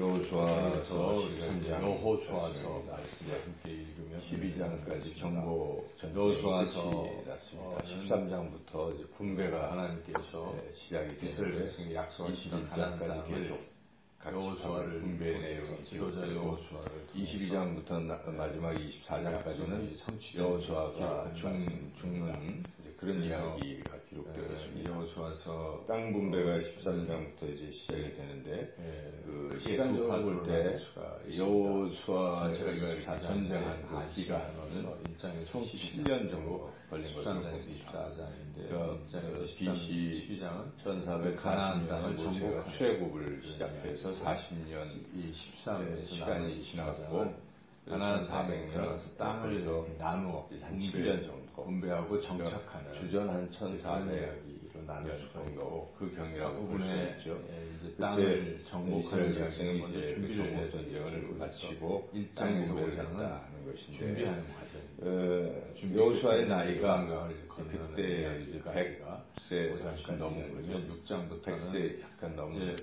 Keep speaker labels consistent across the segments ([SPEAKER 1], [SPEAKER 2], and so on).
[SPEAKER 1] 여호수아서 여호수아서 말씀을 함께 읽으면
[SPEAKER 2] 12장까지 정보
[SPEAKER 1] 여호수아서
[SPEAKER 2] 났습니다. 13장부터 이제 분배가
[SPEAKER 1] 하나님께서
[SPEAKER 2] 시작이
[SPEAKER 1] 이스라엘 백성에게 약속하신 가나안 땅을 여호수아를
[SPEAKER 2] 분배 내용이
[SPEAKER 1] 지도자 여호수아를
[SPEAKER 2] 22장부터 마지막 24장까지는 여호수아가 죽는 그런 이야기가 기록되어 있습니다.
[SPEAKER 1] 여호수아서
[SPEAKER 2] 땅 분배가 13장부터 이제 시작이 되는데 그 시간적으로 볼 때 여호수아가 전쟁한 그 기간은 총 7년 정도 걸린 것으로 봅니다. 그러니까 BC 1400 가나안 땅을 모세가 출애굽을 시작해서 40년 이 13년 시간이 지나고
[SPEAKER 1] 가나안 400년 땅을 나누어
[SPEAKER 2] 한 7년 정도
[SPEAKER 1] 분배하고 정착하는
[SPEAKER 2] 주전 한 1400년
[SPEAKER 1] 나눌 수가 있고
[SPEAKER 2] 그 경이라고 볼 수 있죠.
[SPEAKER 1] 이제 땅을 정복하는 이야기는 먼저 준비를 해서
[SPEAKER 2] 전쟁을 마치고
[SPEAKER 1] 일장에서
[SPEAKER 2] 정복을
[SPEAKER 1] 오장은
[SPEAKER 2] 했다는 것인데
[SPEAKER 1] 준비하는 과정.
[SPEAKER 2] 여호수아의 나이가
[SPEAKER 1] 그때
[SPEAKER 2] 이제 100세
[SPEAKER 1] 약간 넘은 거죠. 6장부터는
[SPEAKER 2] 100세 약간 넘은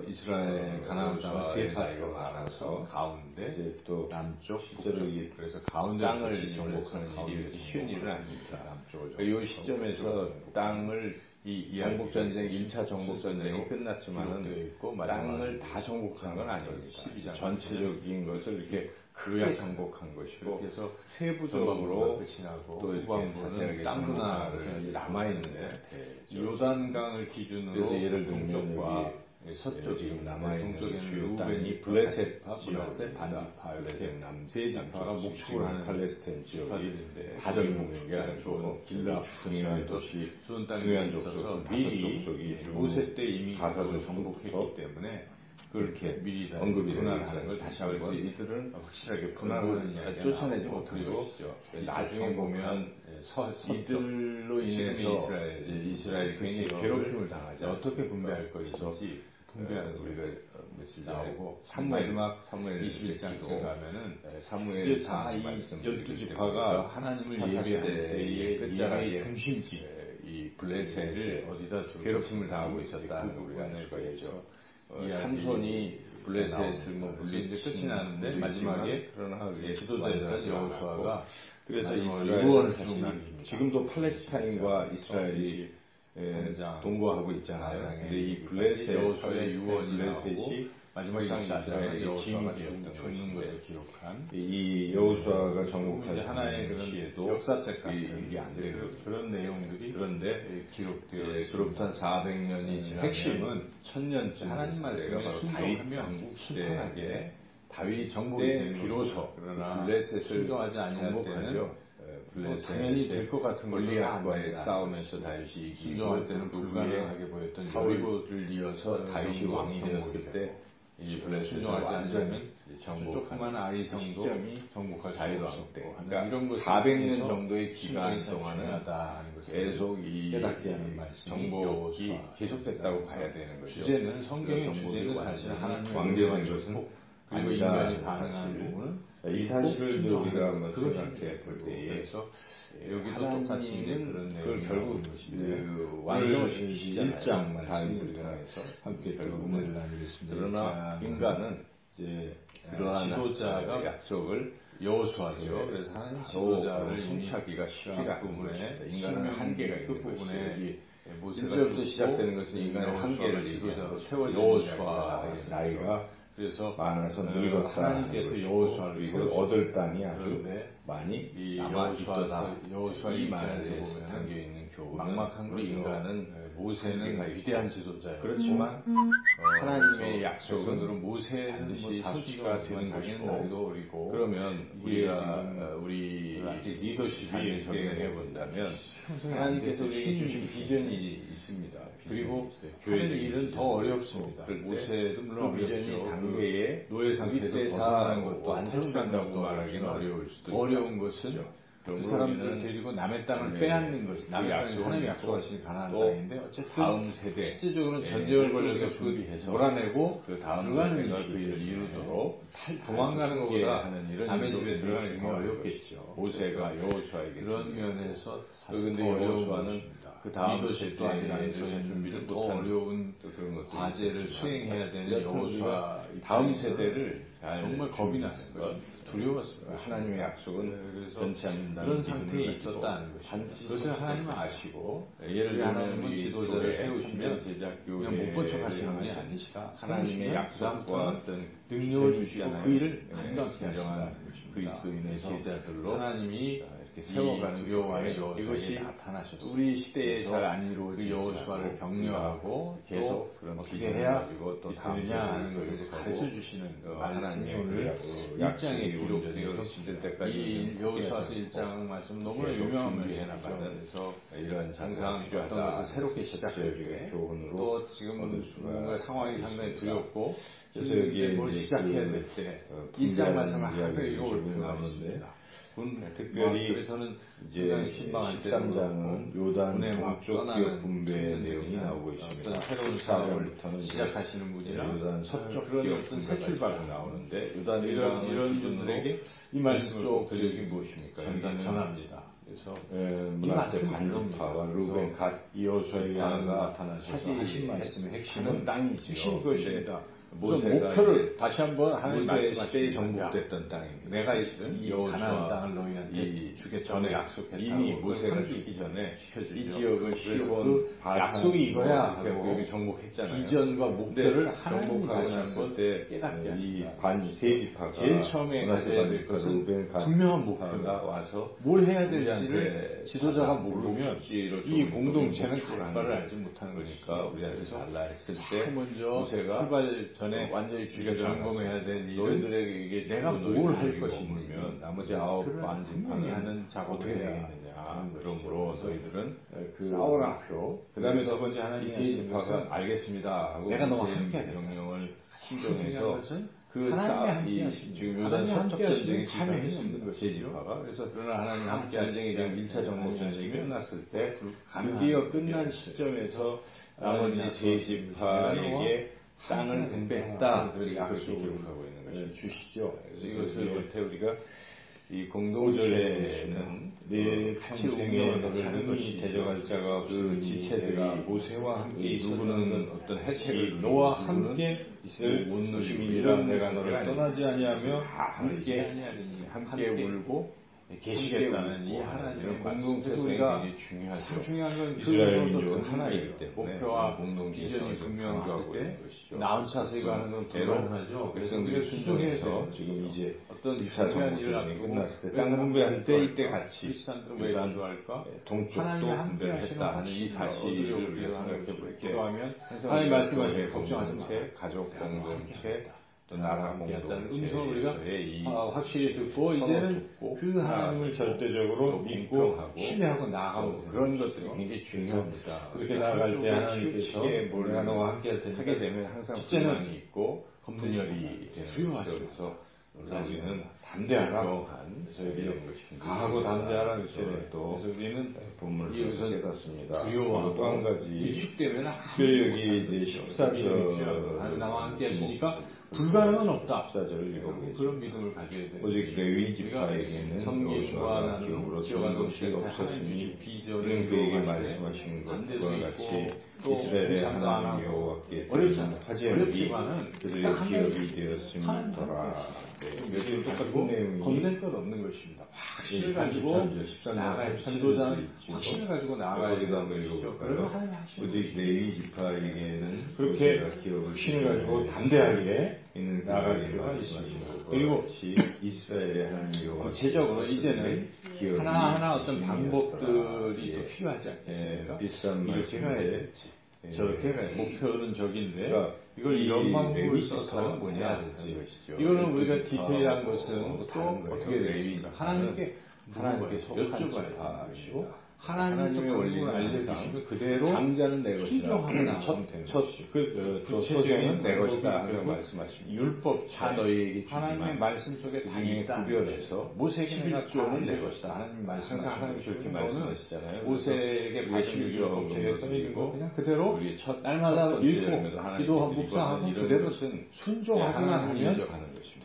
[SPEAKER 1] 이스라엘 가나안 땅을 세 파트로
[SPEAKER 2] 나눠서
[SPEAKER 1] 가운데
[SPEAKER 2] 이제 또
[SPEAKER 1] 남쪽
[SPEAKER 2] 실제로
[SPEAKER 1] 그래서 가운데
[SPEAKER 2] 땅을 정복하는 일이 쉬운 일은 아닙니다. 이 시점에서 땅을 정복 전쟁 1차 정복 전쟁이 끝났지만은 땅을 다 정복한 건 아닙니다. 전체적인 것을 이렇게 크게 정복한 것이고
[SPEAKER 1] 그래서
[SPEAKER 2] 세부적으로
[SPEAKER 1] 또 후반부는 땅 하나를
[SPEAKER 2] 남아 있는데
[SPEAKER 1] 요단강을 기준으로
[SPEAKER 2] 그래서 예를 들면
[SPEAKER 1] 동쪽과
[SPEAKER 2] 서쪽이 남아있는
[SPEAKER 1] 동쪽에는
[SPEAKER 2] 주요 땅이
[SPEAKER 1] 루벤
[SPEAKER 2] 블레셋
[SPEAKER 1] 블레셋 반지파 이렇게
[SPEAKER 2] 세 지파가
[SPEAKER 1] 목축을 하는
[SPEAKER 2] 팔레스타인 지역이
[SPEAKER 1] 다
[SPEAKER 2] 적인 목축이 아니고
[SPEAKER 1] 길라
[SPEAKER 2] 중요한 도시
[SPEAKER 1] 좋은 땅이
[SPEAKER 2] 중요한
[SPEAKER 1] 있어서
[SPEAKER 2] 족속
[SPEAKER 1] 미리
[SPEAKER 2] 족속이
[SPEAKER 1] 모세 때 이미
[SPEAKER 2] 가사도
[SPEAKER 1] 정복했기 때문에
[SPEAKER 2] 그렇게
[SPEAKER 1] 미리
[SPEAKER 2] 언급이
[SPEAKER 1] 분할하는 걸 다시 한번
[SPEAKER 2] 이들은
[SPEAKER 1] 확실하게 분할하는 이야기가
[SPEAKER 2] 쫓아내지 못한 것이죠. 나중에 보면 이들로 인해서
[SPEAKER 1] 이스라엘
[SPEAKER 2] 굉장히 괴롭힘을 당하지
[SPEAKER 1] 어떻게 분배할 것인지 분배하는
[SPEAKER 2] 우리가 며칠
[SPEAKER 1] 나오고
[SPEAKER 2] 마지막
[SPEAKER 1] 21장쯤 가면은
[SPEAKER 2] 사무엘
[SPEAKER 1] 다이 12지파가 하나님을 예배할 때의 끝자락의 중심지
[SPEAKER 2] 이 블레셋을
[SPEAKER 1] 어디다
[SPEAKER 2] 괴롭힘을 당하고 있었다는 걸 우리가 알 수가 있죠. 삼손이 블레셋을
[SPEAKER 1] 이제 끝이 나는데 마지막에
[SPEAKER 2] 그러나
[SPEAKER 1] 지도자였던 여호수아가
[SPEAKER 2] 그래서
[SPEAKER 1] 이스라엘을
[SPEAKER 2] 지금도 팔레스타인과 이스라엘이 동거하고 있잖아요. 근데 이 블레셋의 블레셋이
[SPEAKER 1] 마지막
[SPEAKER 2] 이스라엘의
[SPEAKER 1] 여호수아가
[SPEAKER 2] 기업이었던
[SPEAKER 1] 죽는 것을 기록한
[SPEAKER 2] 이 여호수아가 정복한
[SPEAKER 1] 하나의 그런 역사책 같은
[SPEAKER 2] 이게 안 되고
[SPEAKER 1] 그런 내용들이
[SPEAKER 2] 그런데
[SPEAKER 1] 기록되어
[SPEAKER 2] 그로부터 한 400년이 지나면
[SPEAKER 1] 핵심은
[SPEAKER 2] 1000년쯤
[SPEAKER 1] 하나님 말씀에
[SPEAKER 2] 바로 다윗
[SPEAKER 1] 순종하면 순탄하게
[SPEAKER 2] 다윗
[SPEAKER 1] 정복이 되는
[SPEAKER 2] 비로소
[SPEAKER 1] 그러나
[SPEAKER 2] 블레셋을
[SPEAKER 1] 순종하지 아니할 때는 당연히 될 것 같은
[SPEAKER 2] 골리앗과의 싸움에서 다윗이 이기고
[SPEAKER 1] 순종할 때는 불가능하게 보였던
[SPEAKER 2] 사울을 이어서 다윗이 왕이 되었을 때 이 블레셋을 완전히
[SPEAKER 1] 조그만 아이성도 정복할
[SPEAKER 2] 다윗
[SPEAKER 1] 수
[SPEAKER 2] 왕 때.
[SPEAKER 1] 없고
[SPEAKER 2] 그러니까
[SPEAKER 1] 이런
[SPEAKER 2] 400년 정도의 기간 동안은 계속 이
[SPEAKER 1] 깨닫게 하는
[SPEAKER 2] 정복이 계속됐다고 봐야 되는 거죠.
[SPEAKER 1] 주제는 성경의 주제는 사실 하나님의
[SPEAKER 2] 왕되는 것은
[SPEAKER 1] 그리고 인간이 반응하는 부분은
[SPEAKER 2] 이 사실을 우리가 한번 생각해 볼 때에
[SPEAKER 1] 여기도 똑같이 그런
[SPEAKER 2] 그걸 결국
[SPEAKER 1] 완성시 1장
[SPEAKER 2] 다윗을 통해서
[SPEAKER 1] 함께 결국을 나누겠습니다.
[SPEAKER 2] 그러나 인간은 이제 그러한
[SPEAKER 1] 지도자가
[SPEAKER 2] 약속을
[SPEAKER 1] 여호수아죠. 그래서 하나님 지도자를
[SPEAKER 2] 성취하기가 쉽지가 않은
[SPEAKER 1] 부분에
[SPEAKER 2] 인간은 한계가 있는
[SPEAKER 1] 그 부분에
[SPEAKER 2] 모세부터 시작되는 것은 인간의 한계를
[SPEAKER 1] 지도자로
[SPEAKER 2] 여호수아의 나이가
[SPEAKER 1] 그래서
[SPEAKER 2] 많아서 늙었다.
[SPEAKER 1] 하나님께서 여호수아를
[SPEAKER 2] 이걸 얻을 땅이 아주 많이
[SPEAKER 1] 이
[SPEAKER 2] 남아있다.
[SPEAKER 1] 여호수아의
[SPEAKER 2] 말에
[SPEAKER 1] 입장에서
[SPEAKER 2] 담겨 있는 교훈은
[SPEAKER 1] 막막한
[SPEAKER 2] 우리 인간은
[SPEAKER 1] 모세는 위대한 지도자예요.
[SPEAKER 2] 그렇지만 하나님의
[SPEAKER 1] 약속은 모세는
[SPEAKER 2] 반드시
[SPEAKER 1] 다수가 되는 것이고
[SPEAKER 2] 그러면 우리
[SPEAKER 1] 아직 리더십이
[SPEAKER 2] 적용해 본다면 하나님께서 우리에게 주신 비전이 있습니다.
[SPEAKER 1] 그리고 교회 일은 더 어렵습니다. 모세도 물론
[SPEAKER 2] 비전이 단계에
[SPEAKER 1] 노예 상태에서 벗어나는 것도
[SPEAKER 2] 완성된다고 말하기는 어려울 수도 있다.
[SPEAKER 1] 어려운 것은 그 사람들을 데리고 남의 땅을 빼앗는 것이 남의 땅이 하나님이 약속하신 가나안 땅인데 어쨌든
[SPEAKER 2] 다음 세대
[SPEAKER 1] 실제적으로는 전쟁을 벌여서
[SPEAKER 2] 준비해서
[SPEAKER 1] 몰아내고
[SPEAKER 2] 그 다음
[SPEAKER 1] 불가능한
[SPEAKER 2] 그 일을 이루도록
[SPEAKER 1] 도망가는 것보다
[SPEAKER 2] 하는 이런
[SPEAKER 1] 남의 집에 들어가는 게 더 어렵겠죠.
[SPEAKER 2] 모세가 여호수아에게
[SPEAKER 1] 그런 면에서 사실
[SPEAKER 2] 근데
[SPEAKER 1] 더 어려운
[SPEAKER 2] 여호수아는
[SPEAKER 1] 것입니다. 그 다음 세대도 아직 안 되는 준비를 더 어려운 과제를 수행해야 되는 여호수아
[SPEAKER 2] 다음 세대를
[SPEAKER 1] 정말 겁이 났을 것입니다. 두려웠어요.
[SPEAKER 2] 하나님의 약속은 변치 않는다.
[SPEAKER 1] 그런 상태에 있었다는 것입니다. 그것을 하나님은 아시고 예를 들면 우리 지도자를 세우시면 그냥 못 본 척 하시는 분이 아니시라 하나님의 약속과 어떤 능력을 주시고 그 일을 감당케 하신다는 것입니다.
[SPEAKER 2] 그리스도인의 제자들로
[SPEAKER 1] 하나님이 이렇게 세워가는 두려워하는 여호수아에게 나타나셨습니다.
[SPEAKER 2] 우리 시대에 잘 안 이루어진
[SPEAKER 1] 그 여호수아를 격려하고
[SPEAKER 2] 계속
[SPEAKER 1] 또 어떻게 해야 이끌냐 하는 것을 가르쳐 주시는 말씀이 오늘 1장에 기록되어 있습니다. 이 여호수아서 1장 말씀 너무나 유명한 말씀이죠. 그래서
[SPEAKER 2] 이런
[SPEAKER 1] 항상 어떤 것을 새롭게 시작할 때 또 지금 뭔가 상황이 상당히 두렵고 그래서 여기에 뭘 시작해야 될 때 1장 말씀을 항상 읽어올 필요가 있습니다.
[SPEAKER 2] 특별히
[SPEAKER 1] 그래서는 이제 신방할 때
[SPEAKER 2] 13장은 요단 동쪽 지역 분배의 내용이 나오고 있습니다.
[SPEAKER 1] 어떤 새로운 사업을 시작하시는 분이나
[SPEAKER 2] 요단 서쪽
[SPEAKER 1] 그런
[SPEAKER 2] 지역
[SPEAKER 1] 어떤 새 출발이
[SPEAKER 2] 나오는데
[SPEAKER 1] 요단 이런 분들에게 이 말씀을 꼭
[SPEAKER 2] 쪽이 무엇입니까?
[SPEAKER 1] 전합니다. 그래서
[SPEAKER 2] 이 말씀 반지파와 루벤 갓 여호수아의
[SPEAKER 1] 나타나셔서
[SPEAKER 2] 하신 말씀의 핵심은 땅이죠.
[SPEAKER 1] 핵심 것입니다.
[SPEAKER 2] 모세가
[SPEAKER 1] 목표를 다시 한번 하나님
[SPEAKER 2] 모세의
[SPEAKER 1] 말씀하시되
[SPEAKER 2] 시대에 정복됐던 땅입니다.
[SPEAKER 1] 내가 이 가나안 땅을 너희한테 주겠다고 약속했다고
[SPEAKER 2] 이미 모세가 죽기 전에 이 지역을 시온
[SPEAKER 1] 그 약속이 이거야 하고
[SPEAKER 2] 여기 정복했잖아요.
[SPEAKER 1] 비전과 목표를 하나님이
[SPEAKER 2] 정복하고
[SPEAKER 1] 다시
[SPEAKER 2] 났을
[SPEAKER 1] 한번
[SPEAKER 2] 때
[SPEAKER 1] 깨닫게 하시다.
[SPEAKER 2] 이반세 지파가
[SPEAKER 1] 제일 처음에 가져야 될 것은 분명한 목표가
[SPEAKER 2] 와서
[SPEAKER 1] 뭘 해야 될지를 지도자가 모르면 이 공동체는
[SPEAKER 2] 목표를
[SPEAKER 1] 결과를 알지 못하는
[SPEAKER 2] 거니까 우리한테 달라 했을 때
[SPEAKER 1] 먼저
[SPEAKER 2] 모세가
[SPEAKER 1] 출발 전에 완전히 점검해야 될 너희들에게 이게 내가 뭘 할 것인지
[SPEAKER 2] 나머지 9반
[SPEAKER 1] 분명히 하는 작업을
[SPEAKER 2] 어떻게
[SPEAKER 1] 해야
[SPEAKER 2] 되겠느냐. 그러므로 너희들은
[SPEAKER 1] 싸워라.
[SPEAKER 2] 그 다음에 두 번째 하나님 세 지파가 알겠습니다 하고
[SPEAKER 1] 내가 너와 함께
[SPEAKER 2] 명령을 신정해서
[SPEAKER 1] 하나님이
[SPEAKER 2] 지금 요단 서쪽 전쟁에
[SPEAKER 1] 참여했습니다.
[SPEAKER 2] 세 지파가 그래서
[SPEAKER 1] 그러나 하나님 함께
[SPEAKER 2] 전쟁이 지금 1차 정복 전쟁이 끝났을 때
[SPEAKER 1] 드디어 끝난 시점에서
[SPEAKER 2] 나머지 세 지파에게 땅을 분배했다. 그렇게
[SPEAKER 1] 약속을
[SPEAKER 2] 기록하고 있는 것을
[SPEAKER 1] 주시죠.
[SPEAKER 2] 그래서 이것을 볼 때 우리가 이 공동체는
[SPEAKER 1] 내
[SPEAKER 2] 평생에 삶이 대적할 자가 그 지체들이 모세와 함께 누구는 어떤 혜택을
[SPEAKER 1] 너와 함께
[SPEAKER 2] 있을 온 노심이라 내가 너를 떠나지 아니하며 함께 울고
[SPEAKER 1] 계시겠다는 이 하나님의
[SPEAKER 2] 공동체성이 굉장히 중요하죠.
[SPEAKER 1] 중요한 건
[SPEAKER 2] 이스라엘 민족은 하나이기 때문에
[SPEAKER 1] 목표와 비전이 분명하고 때 나 혼자서 이거 하는 건 불가능하죠. 그래서 우리가 순종해서
[SPEAKER 2] 지금 이제
[SPEAKER 1] 어떤
[SPEAKER 2] 2차 정복전쟁이 끝났을 때 땅 분배할 때 이때 같이
[SPEAKER 1] 크리스찬들은 왜 좋아할까?
[SPEAKER 2] 동쪽도 분배를 했다 하는 이 사실을 우리가 생각해 볼게
[SPEAKER 1] 하나님 말씀하신 걱정하지 마.
[SPEAKER 2] 가족 공동체 또 나라 공동체의
[SPEAKER 1] 음성을 우리가 확실히 듣고 이제는 그 하나님을 절대적으로 믿고 신뢰하고 나아가고
[SPEAKER 2] 그런 것들이 굉장히 중요합니다.
[SPEAKER 1] 그렇게 나아갈 때 하나님께서 내가 너와 함께 할 테니까
[SPEAKER 2] 하게 되면 항상 불만이 있고 분열이 되는 것이죠. 그래서 우리는 담대하라. 그래서 이런 것입니다.
[SPEAKER 1] 강하고 담대하라.
[SPEAKER 2] 또
[SPEAKER 1] 그래서 우리는
[SPEAKER 2] 본문을
[SPEAKER 1] 깨닫습니다.
[SPEAKER 2] 두려워하고 또 한 가지
[SPEAKER 1] 위축되면
[SPEAKER 2] 특별히 여기 이제
[SPEAKER 1] 14절 나와 함께 하시니까 불가능은 없다.
[SPEAKER 2] 14절을 읽어보겠습니다.
[SPEAKER 1] 그런 믿음을 가져야 돼요.
[SPEAKER 2] 오직 레위 지파에게는
[SPEAKER 1] 성경과 나는
[SPEAKER 2] 기업으로 것이 없었으니 이는 그에게 말씀하신 것과 같이 이스라엘의 하나님 여호와께 화제하니 그들의 기업이 되었음이더라. 여기 똑같은 내용이
[SPEAKER 1] 겁낼 것 없는 것입니다. 확신을 가지고 나아가야 전도자는 확신을 가지고 나아가야 되는 것이죠. 그러면 하나님 하시는
[SPEAKER 2] 오직 레위 지파에게는
[SPEAKER 1] 그렇게 확신을 가지고 담대하게 나아갈 필요가 있습니다. 그리고
[SPEAKER 2] 이스라엘의 하나님 여호와
[SPEAKER 1] 구체적으로 이제는 하나하나 어떤 방법들이 또 필요하지 않겠습니까? 이렇게 가야 될지 저렇게 가야 목표는 저긴데 이걸 이런 방법을 써서 뭐냐 것이죠. 이거는 우리가 디테일한 것은 또 어떻게 되겠습니까? 하나님께 여쭤봐야 되고 하나님의 원리를 알려주시면 그대로
[SPEAKER 2] 강자는 내 것이다.
[SPEAKER 1] 순종하고 나가면 되는 것이죠.
[SPEAKER 2] 구체적인 내 것이다 하는 말씀하십니다.
[SPEAKER 1] 율법
[SPEAKER 2] 다 너희에게
[SPEAKER 1] 하나님의 말씀 속에 다 있다.
[SPEAKER 2] 구별해서
[SPEAKER 1] 모세에게 내가 내 것이다. 하나님 말씀
[SPEAKER 2] 항상 하나님 그렇게 말씀하시잖아요.
[SPEAKER 1] 모세에게 받은 율법 제에 써 있는 거 그냥 그대로
[SPEAKER 2] 우리
[SPEAKER 1] 날마다 읽고 기도하고 묵상하고 그대로 순종하기만 하면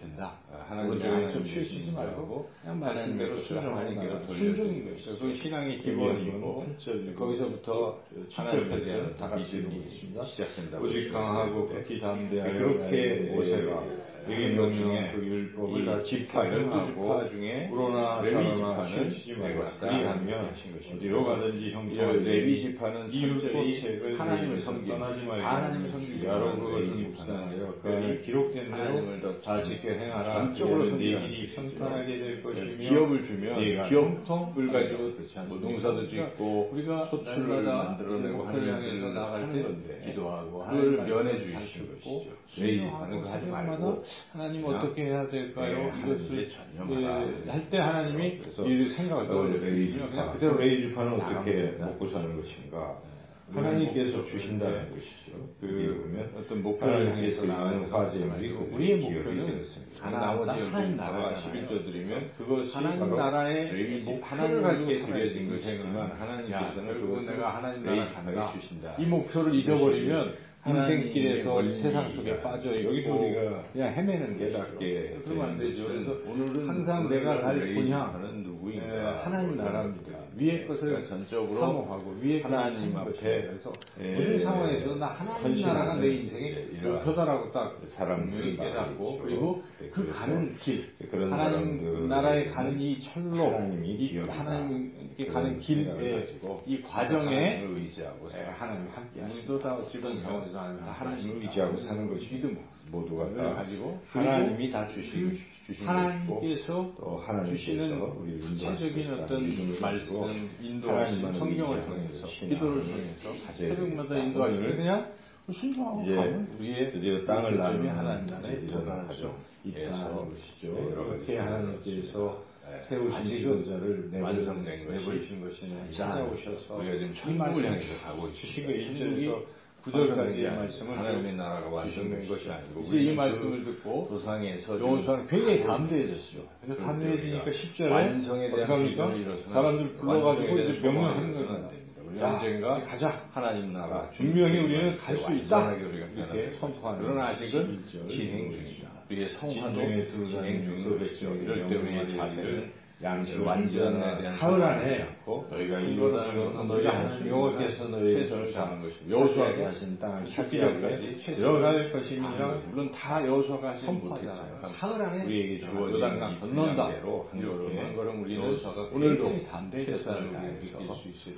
[SPEAKER 1] 된다.
[SPEAKER 2] 하나님의
[SPEAKER 1] 좀 쉬시지 말고 그냥 말씀대로 순종하는 게
[SPEAKER 2] 순종인 것이죠. 그 신앙의 기본
[SPEAKER 1] 1번이고 거기서부터 7절까지 다 같이 읽어보겠습니다. 오직 강하고 극히 담대하여 그렇게 모세가 여기 명령한 그 율법을 다 지파 12지파 중에 그러나 사람아 치지 말라. 그리하면 어디로 가든지 형제와 레위 지파는 이 율법책을 하나님을 섬기지 말고 하나님을 섬기지 말고 그것을 묵상하여 그 안에 기록된 대로 다 지켜 행하라. 전적으로 네 일이 평탄하게 될 것이며 기업을 주면 기업통을 가지고 뭐 농사도 짓고 우리가 소출을 만들어내고 하나님 향해서 나갈 때 기도하고 그걸 면해 주시는 것이죠. 레위 지파는 그거 하지 말고 하나님 어떻게 해야 될까요? 이것을 할 때 하나님이 이 생각을 떠올려주시면 그냥 그대로 레위 지파는 어떻게 먹고 사는 것인가? 하나님께서 주신다는 것이죠. 보면 어떤 목표를 향해서 나가는 화제물이 우리의 목표는 하나님 나라가 11조 드리면 그것이 하나님 나라의 목표를 가지고 드려진 것이지만 하나님께서는 결국은 내가 하나님 나라 간다 이 목표를 잊어버리면 인생길에서 세상 속에 빠져 있고 여기서 우리가 그냥 헤매는 게 낫게 그러면 안 되죠. 그래서 오늘은 항상 내가 갈 분야는 누구인가 하나님 나라입니다. 위의 것을 전적으로 사모하고 위의 하나님 앞에 그래서 모든 상황에서 나 하나님 나라가 내 인생의 목표다라고 딱 분명히 깨닫고 그리고 그 가는 길 하나님 나라에 가는 이 철로 하나님께 가는 길에 이 과정에 의지하고 하나님 함께 하시고 다 어찌든 상황에서 하나님을 의지하고 사는 것이 믿음 모두가 다 가지고 하나님이 다 주신 하나님께서 또 주시는 구체적인 어떤 말씀 인도하시는 성경을 통해서 기도를 통해서 새벽마다 인도하시는 그냥 순종하고 가면 우리의 드디어 땅을 나누는 하나님 나라에 도달하죠. 있다는 것이죠. 이렇게 하나님께서 세우신 지도자를 내버리신 것이 찾아오셔서 우리가 지금 천국을 향해서 가고 있습니다. 1절에서 9절까지의 말씀을 하나님의 나라가 완성된 것이 아니고 이제 이 말씀을 듣고 도상에서 여호수아는 굉장히 담대해졌죠. 그래서 담대해지니까 10절에 완성에 대한 사람들 불러가지고 이제 명령하는 거예요. 언젠가 가자 하나님 나라 분명히 우리는 갈 수 있다 이렇게 선포하는 그러나 아직은 진행 중입니다. 우리의 성화도 진행 중인 것이죠. 이럴 때 우리의 자세는 양식 완전에 대한 사흘 안에 너희가 이 요단을 건너 너희가 하나님 여호와께서 너희에게 최선을 다하는 것입니다. 여호수아가 하신 땅을 찾기까지 들어갈 것임이라 물론 다 여호수아가 하지 못했잖아요. 사흘 안에 우리에게 주어진 요단강 건넌다 이렇게 한 걸음 우리는 오늘도 최선을 다해서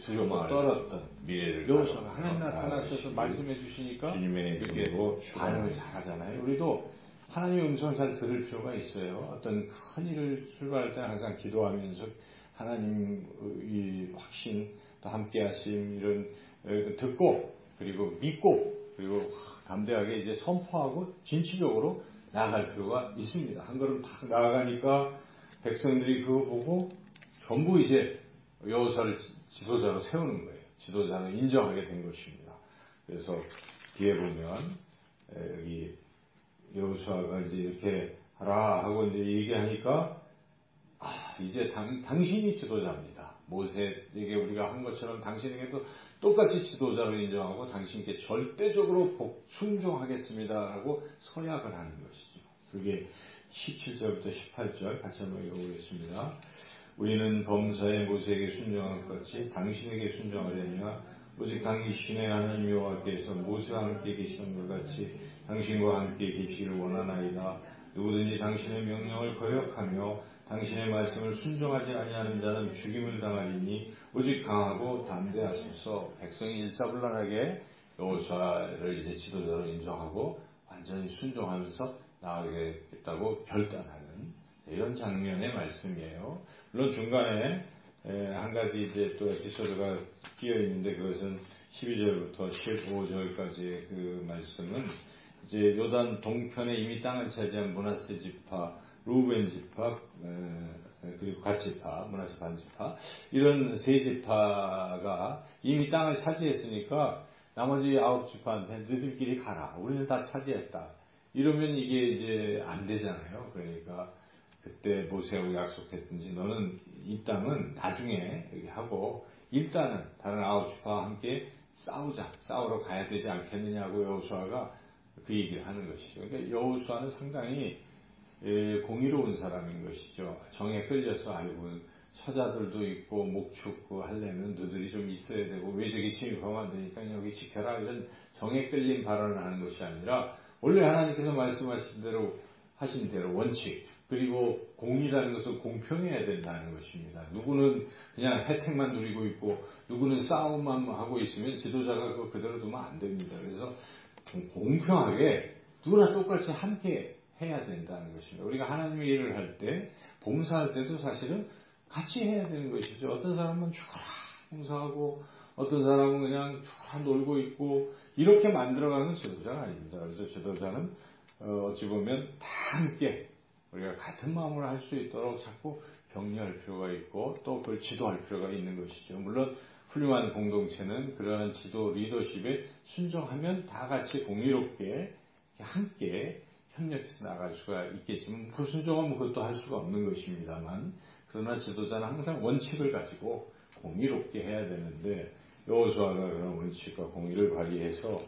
[SPEAKER 1] 두려움 떨었던 미래를 여호수아가 하나님 나타나셔서 말씀해 주시니까 이렇게 반응을 잘하잖아요. 우리도 하나님의 음성을 잘 들을 필요가 있어요. 어떤 큰 일을 출발할 때 항상 기도하면서 하나님 이 확신 또 함께 하심 이런 듣고 그리고 믿고 그리고 담대하게 이제 선포하고 진취적으로 나아갈 필요가 있습니다. 한 걸음 탁 나아가니까 백성들이 그거 보고 전부 이제 여호수아를 지도자로 세우는 거예요. 지도자는 인정하게 된 것입니다. 그래서 뒤에 보면 여기 여호수아가 이제 이렇게 하라 하고 이제 얘기하니까 이제 당신이 지도자입니다. 모세에게 우리가 한 것처럼 당신에게도 똑같이 지도자로 인정하고 당신께 절대적으로 순종하겠습니다라고 서약을 하는 것이죠. 그게 17절부터 18절 같이 한번 읽어보겠습니다. 우리는 범사에 모세에게 순종한 것 같이 당신에게 순종하려니와 오직 당신의 하나님 여호와께서 모세와 함께 계시는 것 같이 당신과 함께 계시기를 원하나이다. 누구든지 당신의 명령을 거역하며 당신의 말씀을 순종하지 아니하는 자는 죽임을 당하리니 오직 강하고 담대하소서. 백성이 일사불란하게 여호수아를 이제 지도자로 인정하고 완전히 순종하면서 나아가겠다고 결단하는 이런 장면의 말씀이에요. 물론 중간에 한 가지 이제 또 에피소드가 끼어 있는데 그것은 12절부터 15절까지의 그 말씀은 이제 요단 동편에 이미 땅을 차지한 므낫세 지파, 루벤 지파, 그리고 갓 지파, 므낫세 반 지파 이런 세 지파가 이미 땅을 차지했으니까 나머지 9지파한테 너희들끼리 가라. 우리는 다 차지했다. 이러면 이게 이제 안 되잖아요. 그러니까 그때 모세하고 약속했든지 너는 이 땅은 나중에 여기 하고 일단은 다른 9지파와 함께 싸우러 가야 되지 않겠느냐고 여호수아가 그 얘기를 하는 것이죠. 그러니까 여호수아는 상당히 공의로운 사람인 것이죠. 정에 끌려서 아이고 처자들도 있고 목축 하려면 너들이 좀 있어야 되고 외적인 침입하면 안 되니까 여기 지켜라 이런 정에 끌린 발언을 하는 것이 아니라 원래 하나님께서 말씀하신 대로 하신 대로 원칙 그리고 공의라는 것은 공평해야 된다는 것입니다. 누구는 그냥 혜택만 누리고 있고 누구는 싸움만 하고 있으면 지도자가 그거 그대로 두면 안 됩니다. 그래서 공평하게 누구나 똑같이 함께 해야 된다는 것입니다. 우리가 하나님의 일을 할 때 봉사할 때도 사실은 같이 해야 되는 것이죠. 어떤 사람은 죽어라 봉사하고 어떤 사람은 그냥 죽어라 놀고 있고 이렇게 만들어가는 지도자가 아닙니다. 그래서 지도자는 어찌 보면 다 함께 우리가 같은 마음을 할 수 있도록 자꾸 격려할 필요가 있고 또 그걸 지도할 필요가 있는 것이죠. 물론 훌륭한 공동체는 그러한 지도 리더십에 순종하면 다 같이 공의롭게 함께 협력해서 나갈 수가 있겠지만 불순종하면 그것도 할 수가 없는 것입니다만 그러나 지도자는 항상 원칙을 가지고 공의롭게 해야 되는데 여호수아가 그런 원칙과 공의를 발휘해서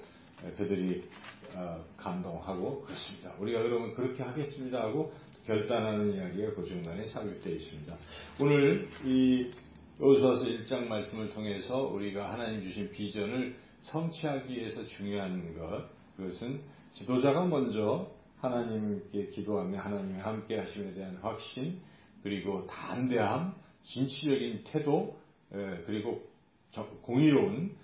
[SPEAKER 1] 그들이 감동하고 그렇습니다. 우리가 그러면 그렇게 하겠습니다 하고 결단하는 이야기가 그 중간에 삽입되어 있습니다. 오늘 이 여호수아서 1장 말씀을 통해서 우리가 하나님 주신 비전을 성취하기 위해서 중요한 그것은 지도자가 먼저 하나님께 기도하며 하나님이 함께 하심에 대한 확신 그리고 담대함, 진취적인 태도 그리고 공의로운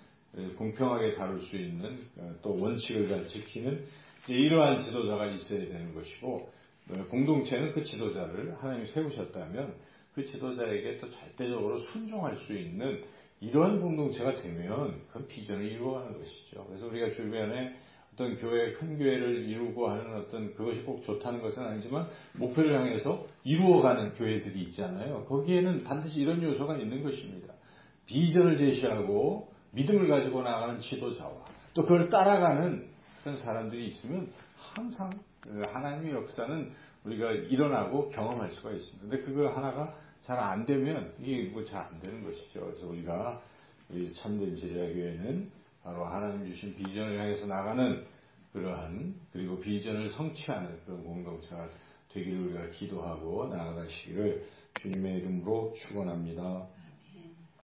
[SPEAKER 1] 공평하게 다룰 수 있는 또 원칙을 잘 지키는 이러한 지도자가 있어야 되는 것이고 공동체는 그 지도자를 하나님이 세우셨다면 그 지도자에게 또 절대적으로 순종할 수 있는 이러한 공동체가 되면 그 비전을 이루어가는 것이죠. 그래서 우리가 주변에 어떤 교회, 큰 교회를 이루고 하는 어떤 그것이 꼭 좋다는 것은 아니지만 목표를 향해서 이루어가는 교회들이 있잖아요. 거기에는 반드시 이런 요소가 있는 것입니다. 비전을 제시하고 믿음을 가지고 나가는 지도자와 또 그걸 따라가는 그런 사람들이 있으면 항상 하나님의 역사는 우리가 일어나고 경험할 수가 있습니다. 근데 그거 하나가 잘 안 되면 이게 잘 안 되는 것이죠. 그래서 우리가 우리 참된 제자교회는 바로 하나님 주신 비전을 향해서 나가는 그러한 그리고 비전을 성취하는 그런 공동체가 되기를 우리가 기도하고 나아가시기를 주님의 이름으로 축원합니다.